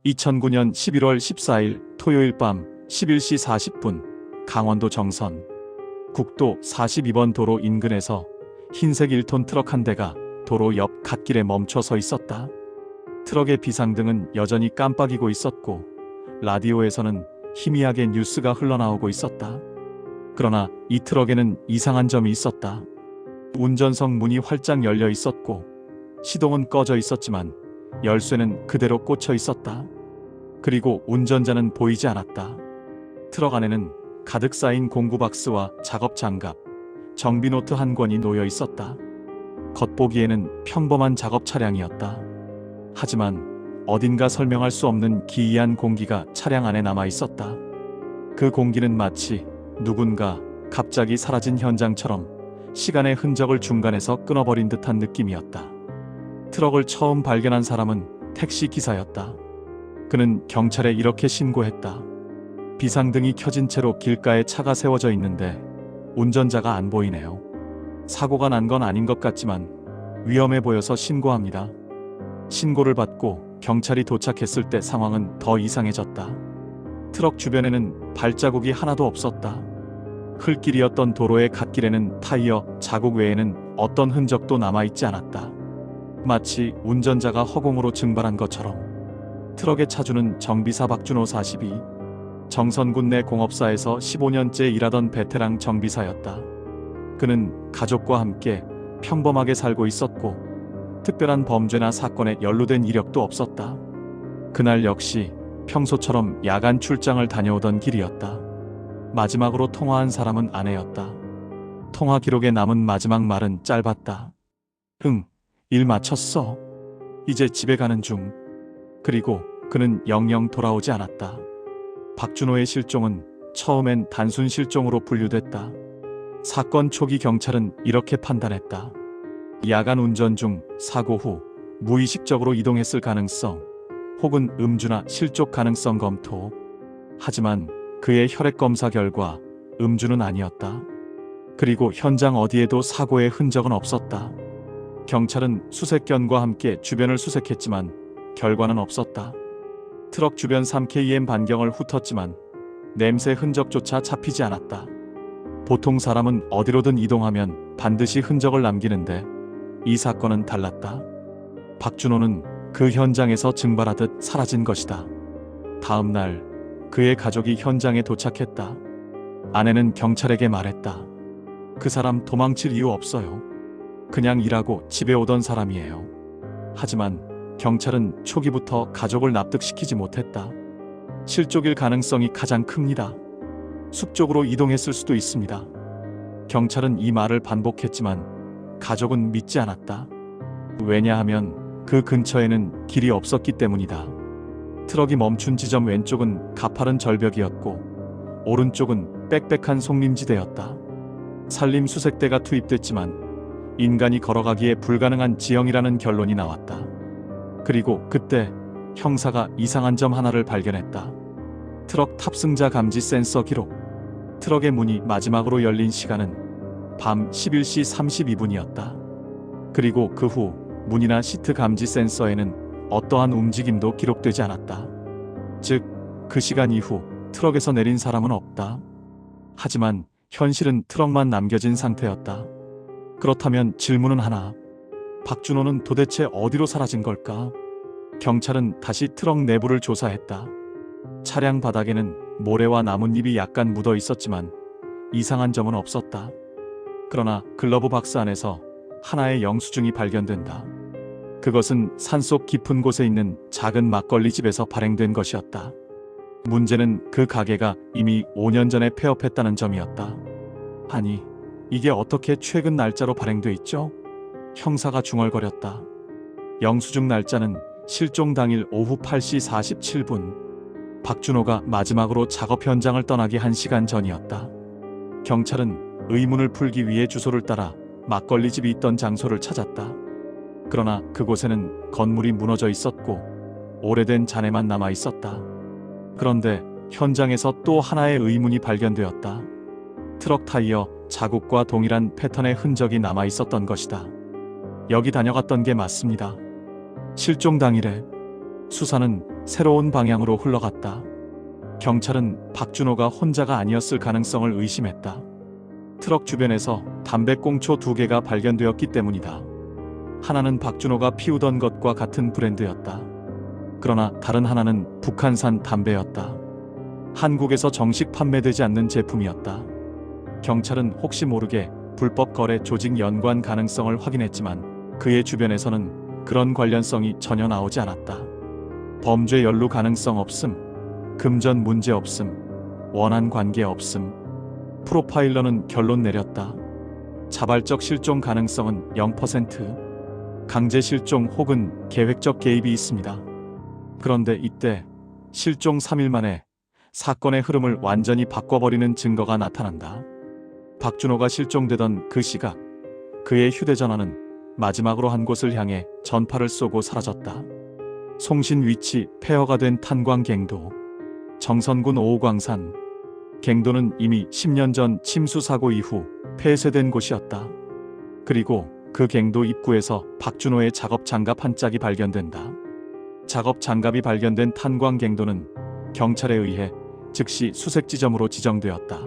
2009년 11월 14일 토요일 밤 11시 40분 강원도 정선 국도 42번 도로 인근에서 흰색 1톤 트럭 한 대가 도로 옆 갓길에 멈춰 서 있었다. 트럭의 비상등은 여전히 깜빡이고 있었고 라디오에서는 희미하게 뉴스가 흘러나오고 있었다. 그러나 이 트럭에는 이상한 점이 있었다. 운전석 문이 활짝 열려 있었고 시동은 꺼져 있었지만 열쇠는 그대로 꽂혀 있었다. 그리고 운전자는 보이지 않았다. 트럭 안에는 가득 쌓인 공구 박스와 작업 장갑, 정비 노트 한 권이 놓여 있었다. 겉보기에는 평범한 작업 차량이었다. 하지만 어딘가 설명할 수 없는 기이한 공기가 차량 안에 남아 있었다. 그 공기는 마치 누군가 갑자기 사라진 현장처럼 시간의 흔적을 중간에서 끊어버린 듯한 느낌이었다. 트럭을 처음 발견한 사람은 택시 기사였다. 그는 경찰에 이렇게 신고했다. 비상등이 켜진 채로 길가에 차가 세워져 있는데 운전자가 안 보이네요. 사고가 난 건 아닌 것 같지만 위험해 보여서 신고합니다. 신고를 받고 경찰이 도착했을 때 상황은 더 이상해졌다. 트럭 주변에는 발자국이 하나도 없었다. 흙길이었던 도로의 갓길에는 타이어 자국 외에는 어떤 흔적도 남아있지 않았다. 마치 운전자가 허공으로 증발한 것처럼. 트럭의 차주는 정비사 박준호 42. 정선군 내 공업사에서 15년째 일하던 베테랑 정비사였다. 그는 가족과 함께 평범하게 살고 있었고 특별한 범죄나 사건에 연루된 이력도 없었다. 그날 역시 평소처럼 야간 출장을 다녀오던 길이었다. 마지막으로 통화한 사람은 아내였다. 통화 기록에 남은 마지막 말은 짧았다. 응, 일 마쳤어. 이제 집에 가는 중. 그리고 그는 영영 돌아오지 않았다. 박준호의 실종은 처음엔 단순 실종으로 분류됐다. 사건 초기 경찰은 이렇게 판단했다. 야간 운전 중 사고 후 무의식적으로 이동했을 가능성 혹은 음주나 실족 가능성 검토. 하지만 그의 혈액 검사 결과 음주는 아니었다. 그리고 현장 어디에도 사고의 흔적은 없었다. 경찰은 수색견과 함께 주변을 수색했지만 결과는 없었다. 트럭 주변 3km 반경을 훑었지만 냄새 흔적조차 잡히지 않았다. 보통 사람은 어디로든 이동하면 반드시 흔적을 남기는데 이 사건은 달랐다. 박준호는 그 현장에서 증발하듯 사라진 것이다. 다음 날 그의 가족이 현장에 도착했다. 아내는 경찰에게 말했다. 그 사람 도망칠 이유 없어요. 그냥 일하고 집에 오던 사람이에요. 하지만 경찰은 초기부터 가족을 납득시키지 못했다. 실족일 가능성이 가장 큽니다. 숲 쪽으로 이동했을 수도 있습니다. 경찰은 이 말을 반복했지만 가족은 믿지 않았다. 왜냐하면 그 근처에는 길이 없었기 때문이다. 트럭이 멈춘 지점 왼쪽은 가파른 절벽이었고 오른쪽은 빽빽한 송림지대였다. 산림 수색대가 투입됐지만 인간이 걸어가기에 불가능한 지형이라는 결론이 나왔다. 그리고 그때 형사가 이상한 점 하나를 발견했다. 트럭 탑승자 감지 센서 기록. 트럭의 문이 마지막으로 열린 시간은 밤 11시 32분이었다. 그리고 그 후 문이나 시트 감지 센서에는 어떠한 움직임도 기록되지 않았다. 즉, 그 시간 이후 트럭에서 내린 사람은 없다. 하지만 현실은 트럭만 남겨진 상태였다. 그렇다면 질문은 하나. 박준호는 도대체 어디로 사라진 걸까? 경찰은 다시 트럭 내부를 조사했다. 차량 바닥에는 모래와 나뭇잎이 약간 묻어 있었지만 이상한 점은 없었다. 그러나 글러브 박스 안에서 하나의 영수증이 발견된다. 그것은 산속 깊은 곳에 있는 작은 막걸리 집에서 발행된 것이었다. 문제는 그 가게가 이미 5년 전에 폐업했다는 점이었다. 아니, 이게 어떻게 최근 날짜로 발행돼 있죠? 형사가 중얼거렸다. 영수증 날짜는 실종 당일 오후 8시 47분. 박준호가 마지막으로 작업 현장을 떠나기 1시간 전이었다. 경찰은 의문을 풀기 위해 주소를 따라 막걸리 집이 있던 장소를 찾았다. 그러나 그곳에는 건물이 무너져 있었고 오래된 잔해만 남아 있었다. 그런데 현장에서 또 하나의 의문이 발견되었다. 트럭 타이어 자국과 동일한 패턴의 흔적이 남아 있었던 것이다. 여기 다녀갔던 게 맞습니다. 실종 당일에 수사는 새로운 방향으로 흘러갔다. 경찰은 박준호가 혼자가 아니었을 가능성을 의심했다. 트럭 주변에서 담배꽁초 2개가 발견되었기 때문이다. 하나는 박준호가 피우던 것과 같은 브랜드였다. 그러나 다른 하나는 북한산 담배였다. 한국에서 정식 판매되지 않는 제품이었다. 경찰은 혹시 모르게 불법 거래 조직 연관 가능성을 확인했지만 그의 주변에서는 그런 관련성이 전혀 나오지 않았다. 범죄 연루 가능성 없음, 금전 문제 없음, 원한 관계 없음. 프로파일러는 결론 내렸다. 자발적 실종 가능성은 0%, 강제 실종 혹은 계획적 개입이 있습니다. 그런데 이때 실종 3일 만에 사건의 흐름을 완전히 바꿔버리는 증거가 나타난다. 박준호가 실종되던 그 시각, 그의 휴대전화는 마지막으로 한 곳을 향해 전파를 쏘고 사라졌다. 송신 위치 폐허가 된 탄광갱도, 정선군 오호광산. 갱도는 이미 10년 전 침수 사고 이후 폐쇄된 곳이었다. 그리고 그 갱도 입구에서 박준호의 작업 장갑 한 짝이 발견된다. 작업 장갑이 발견된 탄광갱도는 경찰에 의해 즉시 수색 지점으로 지정되었다.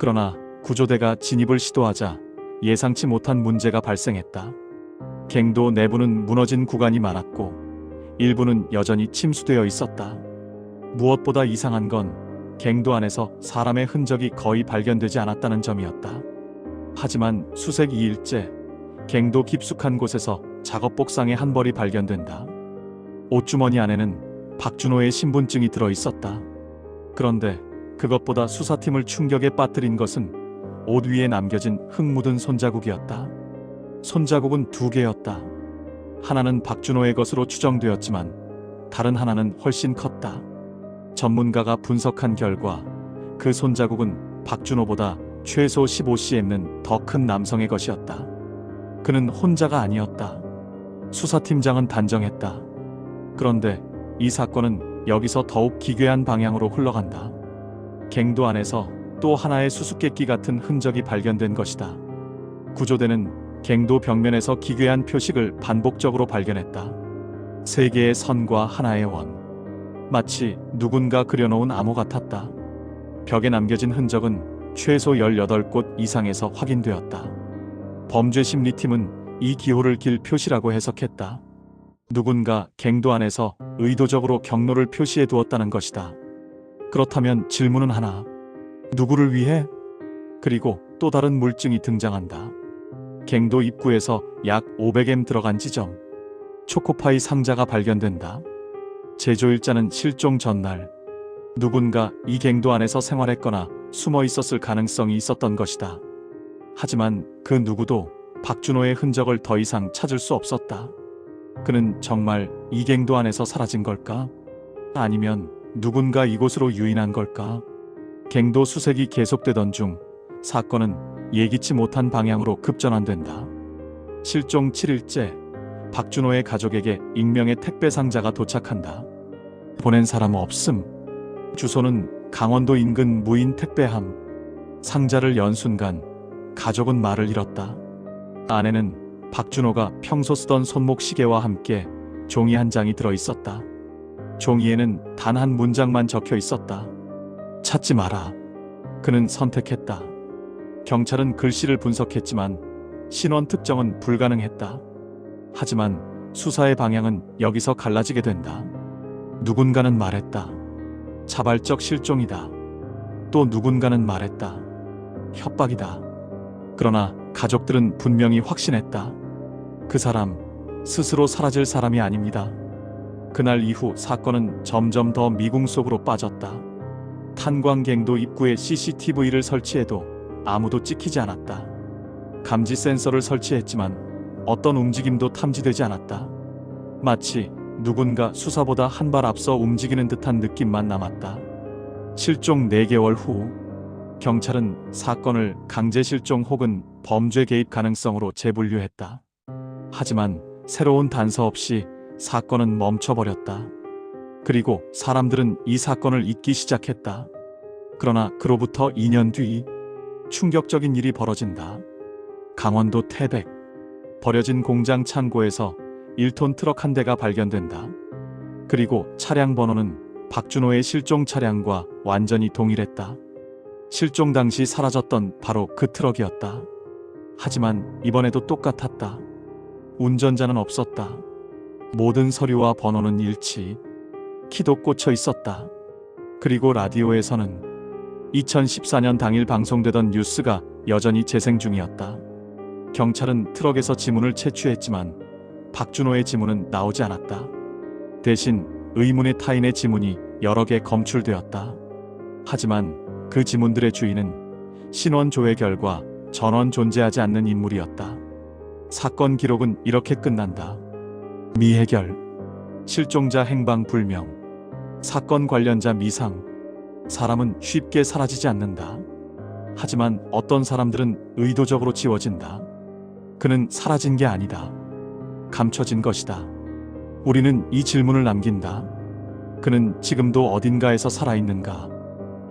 그러나 구조대가 진입을 시도하자 예상치 못한 문제가 발생했다. 갱도 내부는 무너진 구간이 많았고 일부는 여전히 침수되어 있었다. 무엇보다 이상한 건 갱도 안에서 사람의 흔적이 거의 발견되지 않았다는 점이었다. 하지만 수색 2일째 갱도 깊숙한 곳에서 작업 복상의 한 벌이 발견된다. 옷주머니 안에는 박준호의 신분증이 들어 있었다. 그런데 그것보다 수사팀을 충격에 빠뜨린 것은 옷 위에 남겨진 흙 묻은 손자국이었다. 손자국은 2개였다. 하나는 박준호의 것으로 추정되었지만 다른 하나는 훨씬 컸다. 전문가가 분석한 결과 그 손자국은 박준호보다 최소 15cm는 더 큰 남성의 것이었다. 그는 혼자가 아니었다. 수사팀장은 단정했다. 그런데 이 사건은 여기서 더욱 기괴한 방향으로 흘러간다. 갱도 안에서 또 하나의 수수께끼 같은 흔적이 발견된 것이다. 구조대는 갱도 벽면에서 기괴한 표식을 반복적으로 발견했다. 3개의 선과 하나의 원. 마치 누군가 그려놓은 암호 같았다. 벽에 남겨진 흔적은 최소 18곳 이상에서 확인되었다. 범죄심리팀은 이 기호를 길 표시라고 해석했다. 누군가 갱도 안에서 의도적으로 경로를 표시해 두었다는 것이다. 그렇다면 질문은 하나. 누구를 위해? 그리고 또 다른 물증이 등장한다. 갱도 입구에서 약 500M 들어간 지점. 초코파이 상자가 발견된다. 제조일자는 실종 전날 누군가 이 갱도 안에서 생활했거나 숨어 있었을 가능성이 있었던 것이다. 하지만 그 누구도 박준호의 흔적을 더 이상 찾을 수 없었다. 그는 정말 이 갱도 안에서 사라진 걸까? 아니면 누군가 이곳으로 유인한 걸까? 갱도 수색이 계속되던 중 사건은 예기치 못한 방향으로 급전환된다. 실종 7일째 박준호의 가족에게 익명의 택배 상자가 도착한다. 보낸 사람 없음. 주소는 강원도 인근 무인 택배함. 상자를 연 순간 가족은 말을 잃었다. 안에는 박준호가 평소 쓰던 손목 시계와 함께 종이 한 장이 들어 있었다. 종이에는 단 한 문장만 적혀 있었다. 찾지 마라. 그는 선택했다. 경찰은 글씨를 분석했지만 신원 특정은 불가능했다. 하지만 수사의 방향은 여기서 갈라지게 된다. 누군가는 말했다. 자발적 실종이다. 또 누군가는 말했다. 협박이다. 그러나 가족들은 분명히 확신했다. 그 사람 스스로 사라질 사람이 아닙니다. 그날 이후 사건은 점점 더 미궁 속으로 빠졌다. 탄광갱도 입구에 CCTV를 설치해도 아무도 찍히지 않았다. 감지 센서를 설치했지만 어떤 움직임도 탐지되지 않았다. 마치 누군가 수사보다 한 발 앞서 움직이는 듯한 느낌만 남았다. 실종 4개월 후 경찰은 사건을 강제 실종 혹은 범죄 개입 가능성으로 재분류했다. 하지만 새로운 단서 없이 사건은 멈춰버렸다. 그리고 사람들은 이 사건을 잊기 시작했다. 그러나 그로부터 2년 뒤 충격적인 일이 벌어진다. 강원도 태백. 버려진 공장 창고에서 1톤 트럭 한 대가 발견된다. 그리고 차량 번호는 박준호의 실종 차량과 완전히 동일했다. 실종 당시 사라졌던 바로 그 트럭이었다. 하지만 이번에도 똑같았다. 운전자는 없었다. 모든 서류와 번호는 일치. 키도 꽂혀 있었다. 그리고 라디오에서는 2014년 당일 방송되던 뉴스가 여전히 재생 중이었다. 경찰은 트럭에서 지문을 채취했지만 박준호의 지문은 나오지 않았다. 대신 의문의 타인의 지문이 여러 개 검출되었다. 하지만 그 지문들의 주인은 신원 조회 결과 전원 존재하지 않는 인물이었다. 사건 기록은 이렇게 끝난다. 미해결, 실종자 행방 불명, 사건 관련자 미상. 사람은 쉽게 사라지지 않는다. 하지만 어떤 사람들은 의도적으로 지워진다. 그는 사라진 게 아니다. 감춰진 것이다. 우리는 이 질문을 남긴다. 그는 지금도 어딘가에서 살아있는가?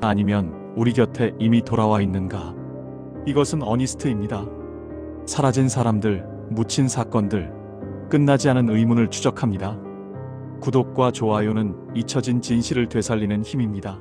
아니면 우리 곁에 이미 돌아와 있는가? 이것은 어니스트입니다. 사라진 사람들, 묻힌 사건들, 끝나지 않은 의문을 추적합니다. 구독과 좋아요는 잊혀진 진실을 되살리는 힘입니다.